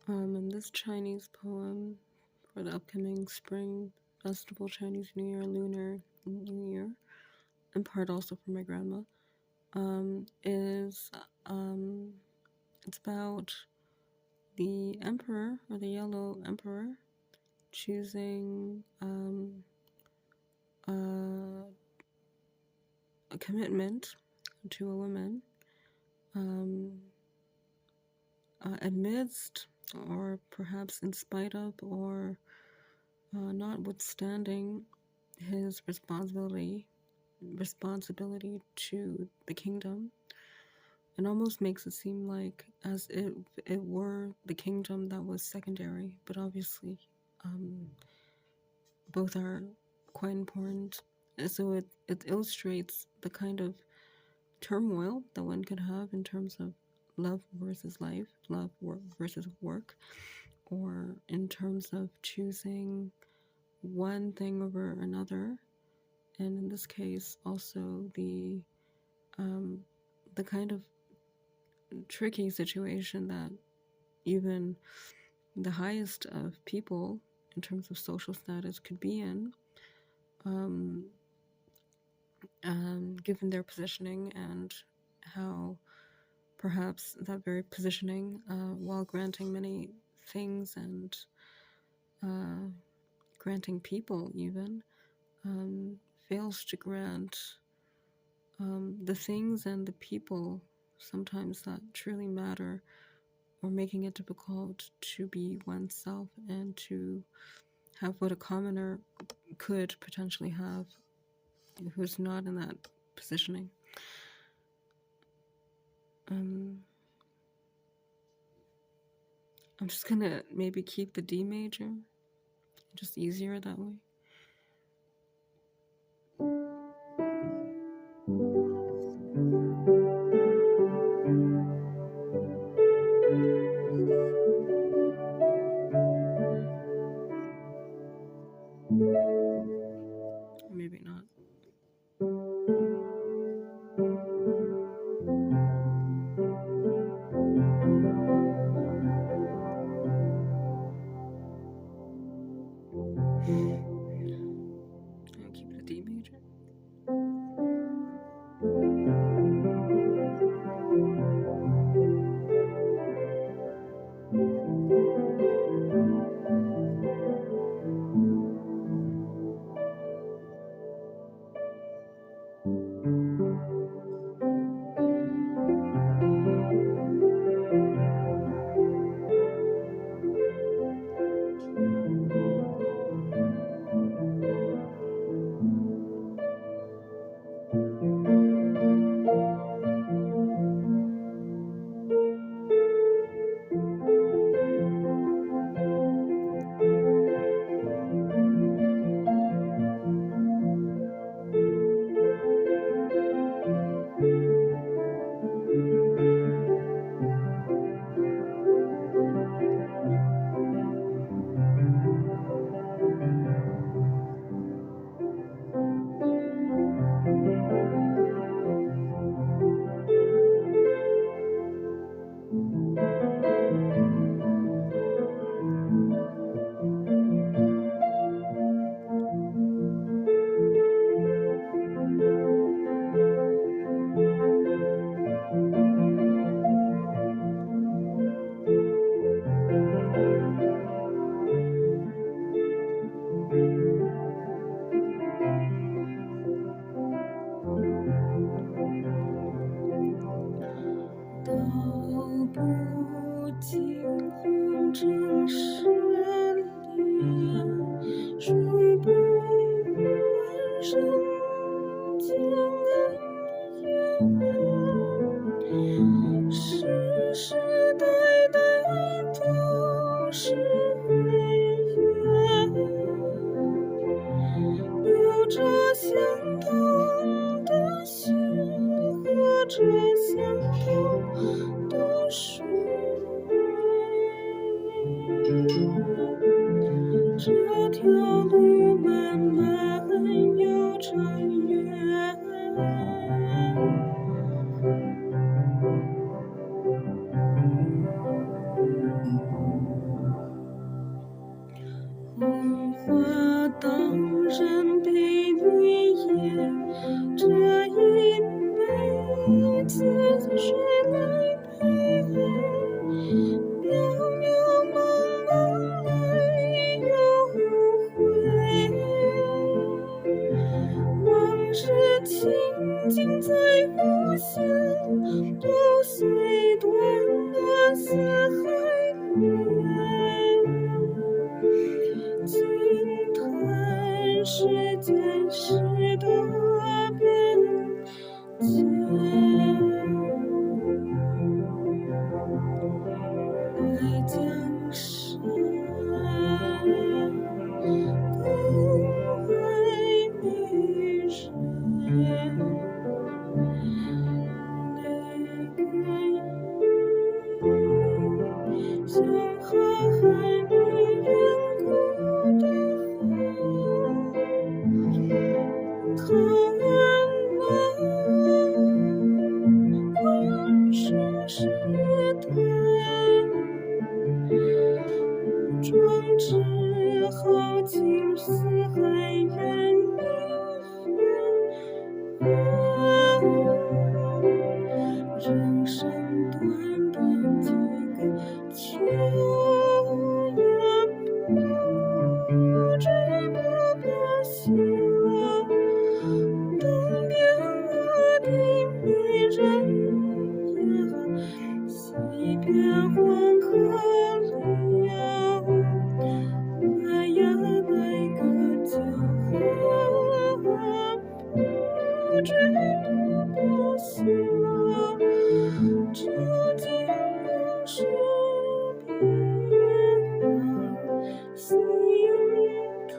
In this Chinese poem for the upcoming Spring Festival, Chinese New Year, Lunar New Year, in part also for my grandma, is it's about the emperor, or the yellow emperor, choosing a commitment to a woman amidst, or perhaps in spite of, or notwithstanding his responsibility to the kingdom. It almost makes it seem like as if it were the kingdom that was secondary, but obviously both are quite important. And so it illustrates the kind of turmoil that one could have in terms of love versus life, versus work, or in terms of choosing one thing over another. And in this case, also the kind of tricky situation that even the highest of people in terms of social status could be in, given their positioning, and how perhaps that very positioning, while granting many things and granting people even, fails to grant the things and the people sometimes that truly matter, or making it difficult to be oneself and to have what a commoner could potentially have who's not in that positioning. I'm just gonna maybe keep the D major, just easier that way. Maybe not. 爱江山，更爱美人。像浩瀚迷人国的风，看世事端，壮志豪情四海远人生短短几个秋呀，不知不觉晓，东边我的美人呀，西边黄河了，来呀来个酒后，不知不觉晓。究竟是变化心途。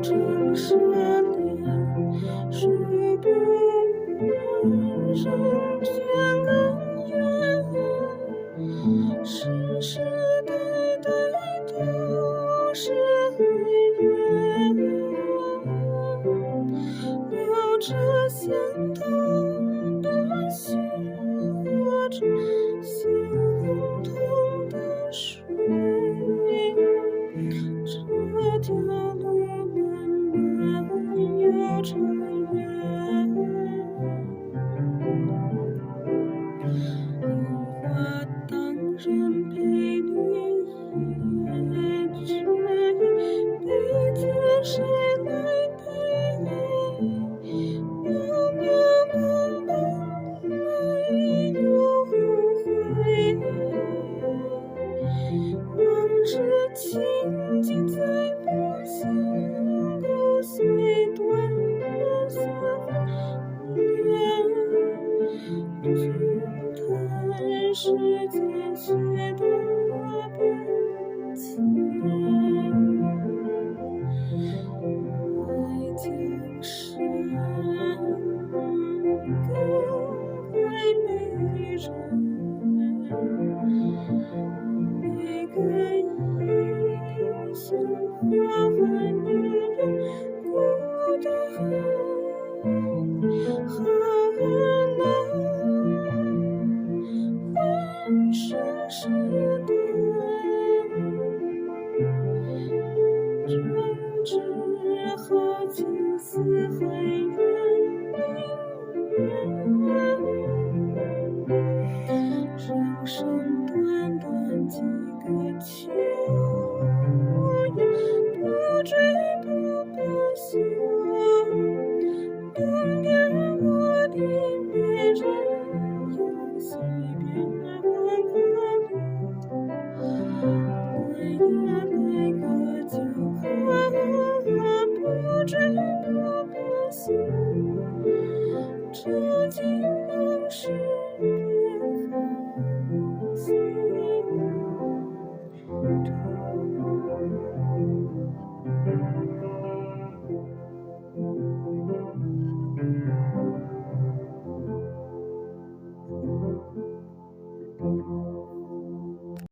城市恋，数不完人间恩怨，世世代代都是恩怨，流着相同的血，活着相同的水。这条路漫漫又长远，红花当然陪你也只一辈子，谁来陪？渺渺茫茫来又回，往日情景再不现，骨髓断了丝丝连，君叹世间许多变迁。爱江山，更爱美人。每个英雄花换我听往事。